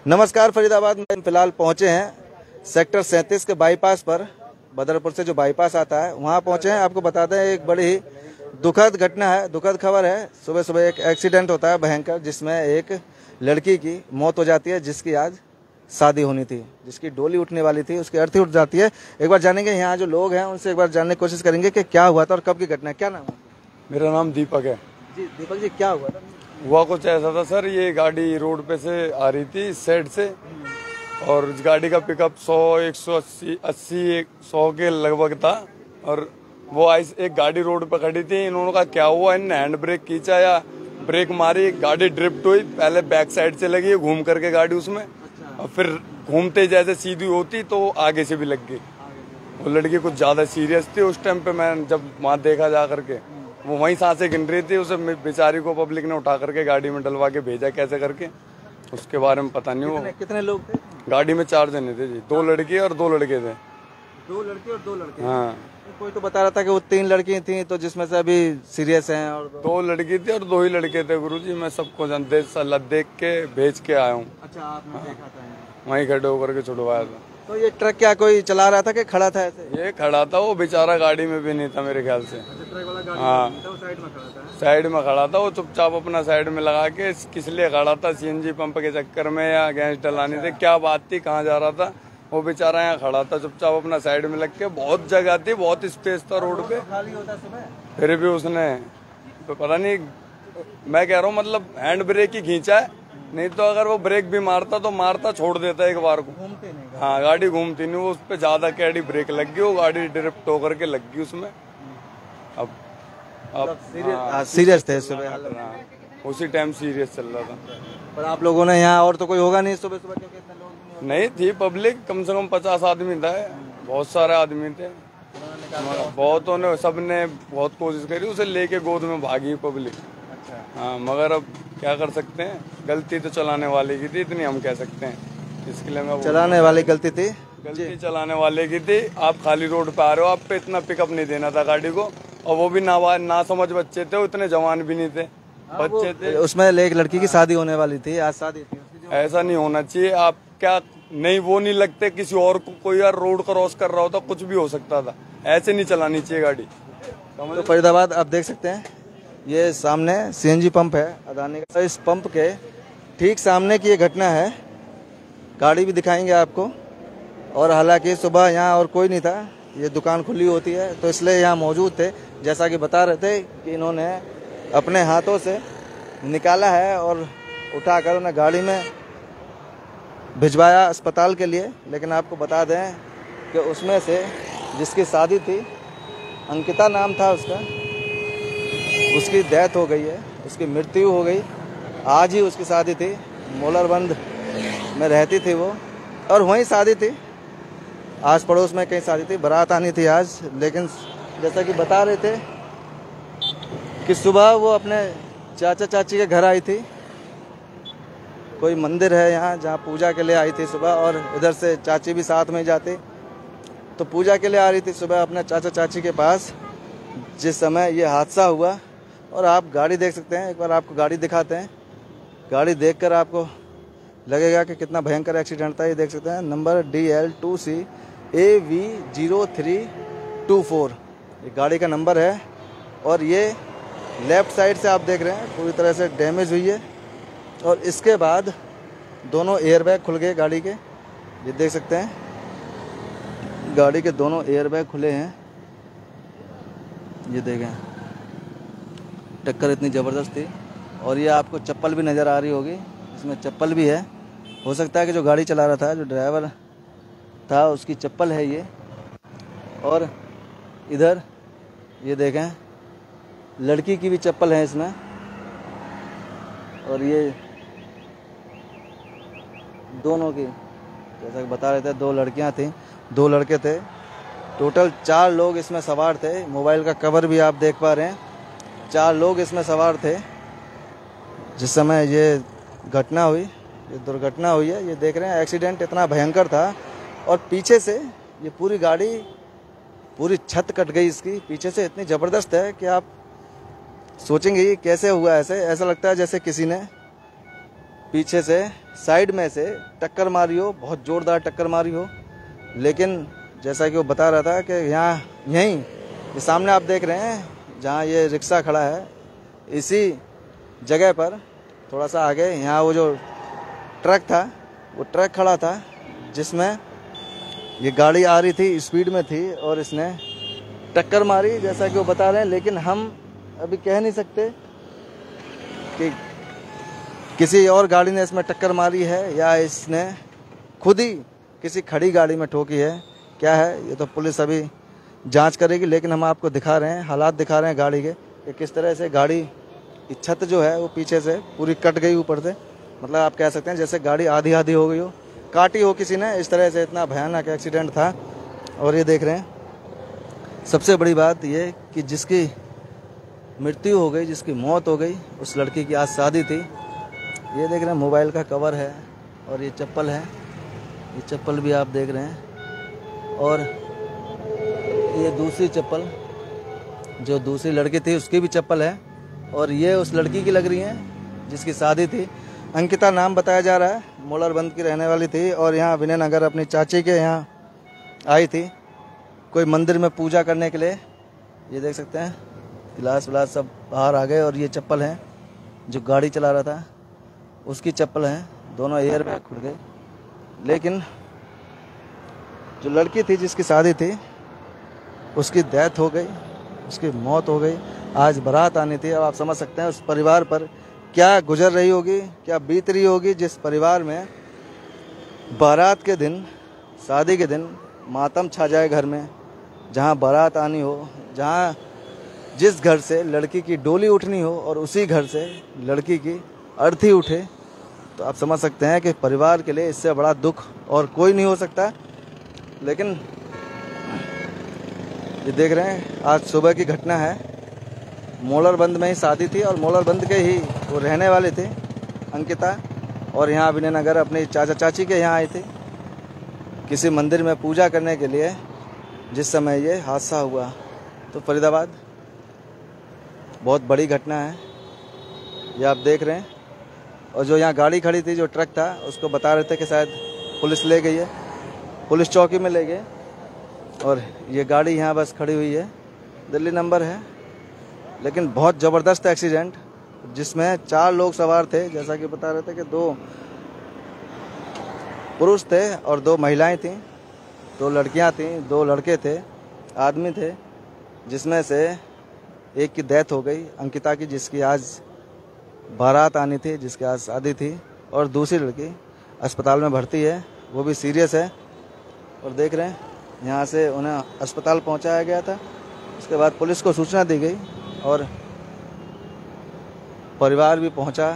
नमस्कार, फरीदाबाद में फिलहाल पहुंचे हैं सेक्टर 37 के बाईपास पर। बदरपुर से जो बाईपास आता है वहां पहुंचे हैं। आपको बताते हैं एक बड़ी ही दुखद घटना है, दुखद खबर है। सुबह सुबह एक एक्सीडेंट होता है भयंकर, जिसमें एक लड़की की मौत हो जाती है, जिसकी आज शादी होनी थी, जिसकी डोली उठने वाली थी, उसकी अर्थी उठ जाती है। एक बार जानेंगे यहाँ जो लोग हैं उनसे, एक बार जानने की कोशिश करेंगे कि क्या हुआ था और कब की घटना है। क्या नाम है? मेरा नाम दीपक है। जी दीपक जी, क्या हुआ था? हुआ कुछ ऐसा था सर, ये गाड़ी रोड पे से आ रही थी इस साइड से, और इस गाड़ी का पिकअप 100, 180, 80, 100 के लगभग था। और वो एक गाड़ी रोड पे खड़ी थी। इन्होंने कहा क्या हुआ, इनने हैंड ब्रेक खींचा या ब्रेक मारी, गाड़ी ड्रिफ्ट हुई। पहले बैक साइड से लगी, घूम करके गाड़ी उसमें, और फिर घूमते जैसे सीधी होती तो आगे से भी लग गई। वो लड़की कुछ ज्यादा सीरियस थी उस टाइम पे। मैं जब वहाँ देखा जा करके, वो वहीं सांसें गिन रही थी। उसे बेचारी को पब्लिक ने उठा करके गाड़ी में डलवा के भेजा, कैसे करके उसके बारे में पता नहीं। वो कितने लोग थे गाड़ी में? 4 जने थे जी, 2 लड़की और 2 लड़के थे। 2 लड़के और 2 लड़के? हाँ। कोई तो बता रहा था कि वो 3 लड़की थी, तो जिसमें से अभी सीरियस हैं, और 2 लड़की थी और 2 ही लड़के थे गुरुजी। मैं सबको देख के भेज के आया हूँ। अच्छा, आपने देखा था? वहीं खड़े होकर के छुड़वाया था। तो ये ट्रक क्या कोई चला रहा था कि खड़ा था ऐसे? ये खड़ा था, वो बेचारा गाड़ी में भी नहीं था मेरे ख्याल से। ट्रक वाला गाड़ी हाँ, में था, वो साइड में खड़ा था। साइड में खड़ा था वो, चुपचाप अपना साइड में लगा के। किस लिए खड़ा था? सीएनजी पंप के चक्कर में या गैस डलाने से? क्या बात थी, कहाँ जा रहा था? वो बेचारा यहाँ खड़ा था चुपचाप अपना साइड में लग के। बहुत जगह थी, बहुत स्पेस था रोड पे, खाली होता सुबह। फिर भी उसने पता नहीं, मैं कह रहा हूँ मतलब हैंड ब्रेक ही खींचा है, नहीं तो अगर वो ब्रेक भी मारता तो मारता छोड़ देता एक बार को। घूमते नहीं। हाँ, गाड़ी घूमती नहीं, वो उस पर ज्यादा कैडी ब्रेक लग गई, वो गाड़ी ड्रिफ्ट होकर के लग गई उसमें। अब सीरियस थे सुबह? उसी टाइम सीरियस चल रहा था। पर आप लोगों ने यहाँ, और तो कोई होगा नहीं सुबह सुबह, क्योंकि इतने लोग नहीं थी पब्लिक, कम से कम 50 आदमी था। बहुत सारे आदमी थे, बहुतों ने, सबने बहुत कोशिश करी, उसे लेके गोद में भागी पब्लिक। हाँ, मगर अब क्या कर सकते हैं, गलती तो चलाने वाले की थी, इतनी हम कह सकते हैं। इसके लिए मैं चलाने वाले गलती थी, गलती चलाने वाले की थी। आप खाली रोड पे आ रहे हो, आप पे इतना पिकअप नहीं देना था गाड़ी को। और वो भी ना समझ बच्चे थे, उतने जवान भी नहीं थे, बच्चे थे। उसमें एक लड़की की शादी होने वाली थी, आज शादी थी। ऐसा नहीं होना चाहिए। आप क्या नहीं, वो नहीं लगते किसी और को, कोई यार रोड क्रॉस कर रहा होता, कुछ भी हो सकता था। ऐसे नहीं चलानी चाहिए गाड़ी। तो फरीदाबाद आप देख सकते हैं, ये सामने सीएनजी पंप है अदानी का। इस पंप के ठीक सामने की ये घटना है। गाड़ी भी दिखाएंगे आपको। और हालांकि सुबह यहाँ और कोई नहीं था, ये दुकान खुली होती है तो इसलिए यहाँ मौजूद थे। जैसा कि बता रहे थे कि इन्होंने अपने हाथों से निकाला है और उठाकर उन्हें गाड़ी में भिजवाया अस्पताल के लिए। लेकिन आपको बता दें कि उसमें से जिसकी शादी थी, अंकिता नाम था उसका, उसकी डेथ हो गई है, उसकी मृत्यु हो गई। आज ही उसकी शादी थी, मोलरबंद में रहती थी वो, और वहीं शादी थी। आस पड़ोस में कहीं शादी थी, बारात आनी थी आज। लेकिन जैसा कि बता रहे थे कि सुबह वो अपने चाचा चाची के घर आई थी। कोई मंदिर है यहाँ जहाँ पूजा के लिए आई थी सुबह, और इधर से चाची भी साथ में जाती, तो पूजा के लिए आ रही थी सुबह अपने चाचा चाची के पास, जिस समय ये हादसा हुआ। और आप गाड़ी देख सकते हैं, एक बार आपको गाड़ी दिखाते हैं। गाड़ी देखकर आपको लगेगा कि कितना भयंकर एक्सीडेंट था। ये देख सकते हैं, नंबर DL2C AV0324 ये गाड़ी का नंबर है। और ये लेफ्ट साइड से आप देख रहे हैं पूरी तरह से डैमेज हुई है। और इसके बाद दोनों एयरबैग खुल गए गाड़ी के। ये देख सकते हैं, गाड़ी के दोनों एयरबैग खुले हैं। ये देखें, टक्कर इतनी ज़बरदस्त थी। और ये आपको चप्पल भी नज़र आ रही होगी, इसमें चप्पल भी है। हो सकता है कि जो गाड़ी चला रहा था, जो ड्राइवर था, उसकी चप्पल है ये। और इधर ये देखें, लड़की की भी चप्पल है इसमें। और ये दोनों की, जैसा कि बता रहे थे, 2 लड़कियां थीं, 2 लड़के थे। टोटल 4 लोग इसमें सवार थे। मोबाइल का कवर भी आप देख पा रहे हैं। 4 लोग इसमें सवार थे जिस समय ये घटना हुई, ये दुर्घटना हुई है। ये देख रहे हैं, एक्सीडेंट इतना भयंकर था। और पीछे से ये पूरी गाड़ी, पूरी छत कट गई इसकी पीछे से, इतनी ज़बरदस्त है कि आप सोचेंगे ये कैसे हुआ। ऐसा लगता है जैसे किसी ने पीछे से साइड में से टक्कर मारी हो, बहुत ज़ोरदार टक्कर मारी हो। लेकिन जैसा कि वो बता रहा था कि यहाँ यहीं ये सामने आप देख रहे हैं जहाँ ये रिक्शा खड़ा है, इसी जगह पर थोड़ा सा आगे यहाँ वो जो ट्रक था, वो ट्रक खड़ा था जिसमें ये गाड़ी आ रही थी, स्पीड में थी और इसने टक्कर मारी जैसा कि वो बता रहे हैं। लेकिन हम अभी कह नहीं सकते कि किसी और गाड़ी ने इसमें टक्कर मारी है या इसने खुद ही किसी खड़ी गाड़ी में ठोकी है, क्या है ये तो पुलिस अभी जांच करेगी। लेकिन हम आपको दिखा रहे हैं, हालात दिखा रहे हैं गाड़ी के कि किस तरह से गाड़ी की छत जो है वो पीछे से पूरी कट गई ऊपर से। मतलब आप कह सकते हैं जैसे गाड़ी आधी आधी हो गई हो, काटी हो किसी ने, इस तरह से इतना भयानक एक्सीडेंट था। और ये देख रहे हैं, सबसे बड़ी बात ये कि जिसकी मृत्यु हो गई, जिसकी मौत हो गई, उस लड़की की आज शादी थी। ये देख रहे हैं मोबाइल का कवर है और ये चप्पल है, ये चप्पल भी आप देख रहे हैं। और ये दूसरी चप्पल जो दूसरी लड़की थी उसकी भी चप्पल है और ये उस लड़की की लग रही है जिसकी शादी थी। अंकिता नाम बताया जा रहा है, मोलरबंद की रहने वाली थी और यहाँ विनयनगर अपनी चाची के यहाँ आई थी कोई मंदिर में पूजा करने के लिए। ये देख सकते हैं गिलास विलास सब बाहर आ गए और ये चप्पल है जो गाड़ी चला रहा था उसकी चप्पल है, दोनों एयर बैग खुल गए। लेकिन जो लड़की थी जिसकी शादी थी उसकी डेथ हो गई, उसकी मौत हो गई। आज बारात आनी थी। अब आप समझ सकते हैं उस परिवार पर क्या गुजर रही होगी, क्या बीत रही होगी, जिस परिवार में बारात के दिन, शादी के दिन मातम छा जाए घर में, जहां बारात आनी हो, जहां जिस घर से लड़की की डोली उठनी हो और उसी घर से लड़की की अर्थी उठे, तो आप समझ सकते हैं कि परिवार के लिए इससे बड़ा दुख और कोई नहीं हो सकता। लेकिन ये देख रहे हैं आज सुबह की घटना है, मोलरबंद में ही शादी थी और मोलरबंद के ही वो रहने वाले थे अंकिता, और यहाँ विनयनगर अपने चाचा चाची के यहाँ आई थी किसी मंदिर में पूजा करने के लिए, जिस समय ये हादसा हुआ। तो फरीदाबाद बहुत बड़ी घटना है, ये आप देख रहे हैं। और जो यहाँ गाड़ी खड़ी थी, जो ट्रक था, उसको बता रहे थे कि शायद पुलिस ले गई है, पुलिस चौकी में ले गए। और ये गाड़ी यहाँ बस खड़ी हुई है, दिल्ली नंबर है। लेकिन बहुत ज़बरदस्त एक्सीडेंट जिसमें 4 लोग सवार थे, जैसा कि बता रहे थे कि 2 पुरुष थे और 2 महिलाएं थीं, 2 लड़कियां थीं, 2 लड़के थे, आदमी थे, जिसमें से एक की डेथ हो गई अंकिता की, जिसकी आज बारात आनी थी, जिसकी आज शादी थी। और दूसरी लड़की अस्पताल में भर्ती है, वो भी सीरियस है। और देख रहे हैं यहाँ से उन्हें अस्पताल पहुँचाया गया था, उसके बाद पुलिस को सूचना दी गई और परिवार भी पहुँचा,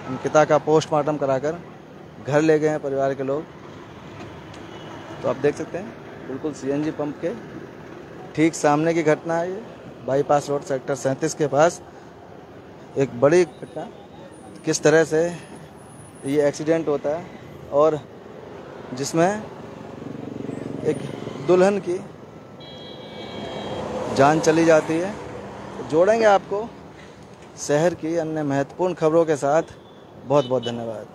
अंकिता का पोस्टमार्टम कराकर घर ले गए हैं परिवार के लोग। तो आप देख सकते हैं बिल्कुल सीएनजी पंप के ठीक सामने की घटना है ये, बाईपास रोड सेक्टर 37 के पास एक बड़ी घटना, किस तरह से ये एक्सीडेंट होता है और जिसमें एक दुल्हन की जान चली जाती है। जोड़ेंगे आपको शहर की अन्य महत्वपूर्ण खबरों के साथ। बहुत बहुत धन्यवाद।